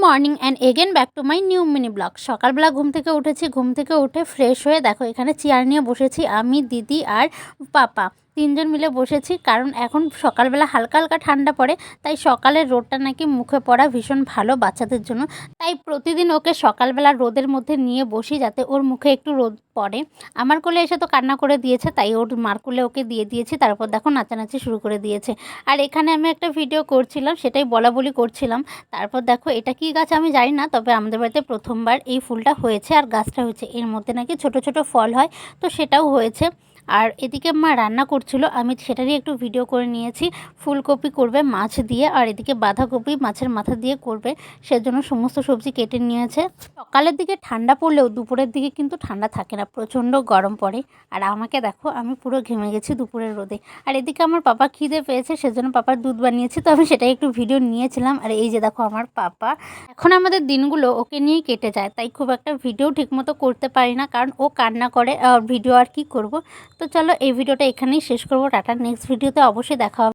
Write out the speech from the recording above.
Morning and again back to my new mini blog. সকালবেলা ঘুম থেকে উঠেছি, ঘুম থেকে উঠে ফ্রেশ হয়ে দেখো এখানে চেয়ার নিয়ে বসেছি আমি, দিদি আর পাপা তিনজন মিলে বসেছি। কারণ এখন সকালবেলা হালকা হালকা ঠান্ডা পড়ে, তাই সকালের রোদটা নাকি মুখে পড়া ভীষণ ভালো বাচ্চাদের জন্য। তাই প্রতিদিন ওকে সকালবেলা রোদের মধ্যে নিয়ে বসি যাতে ওর মুখে একটু রোদ পড়ে। আমার কোলে এসে তো কান্না করে দিয়েছে, তাই ওর মার কোলে ওকে দিয়ে দিয়েছি। তারপর দেখো নাচানাচি শুরু করে দিয়েছে। আর এখানে আমি একটা ভিডিও করছিলাম, সেটাই বলা বলি করছিলাম। তারপর দেখো এটা কি গাছ আমি জানি না, তবে আমাদের বাড়িতে প্রথমবার এই ফুলটা হয়েছে আর গাছটা হয়েছে। এর মধ্যে নাকি ছোট ছোট ফল হয়, তো সেটাও হয়েছে। আর এদিকে মা রান্না করছিল, আমি সেটারই একটু ভিডিও করে নিয়েছি। ফুলকপি করবে মাছ দিয়ে, আর এদিকে বাঁধাকপি মাছের মাথা দিয়ে করবে, সেজন্য সমস্ত সবজি কেটে নিয়েছে। সকালের দিকে ঠান্ডা পড়লেও দুপুরের দিকে কিন্তু ঠান্ডা থাকে না, প্রচণ্ড গরম পড়ে। আর আমাকে দেখো আমি পুরো ঘেমে গেছি দুপুরের রোদে। আর এদিকে আমার পাপা খিদে পেয়েছে, সেজন্য পাপার দুধ বানিয়েছি, তো আমি সেটাই একটু ভিডিও নিয়েছিলাম। আর এই যে দেখো আমার পাপা, এখন আমাদের দিনগুলো ওকে নিয়েই কেটে যায়, তাই খুব একটা ভিডিও ঠিকমতো করতে পারি না, কারণ ও কান্না করে। ভিডিও আর কি করব। তো চলো এই ভিডিওটা এখানেই শেষ করবো। টাটা, নেক্সট ভিডিওতে অবশ্যই দেখা হবে।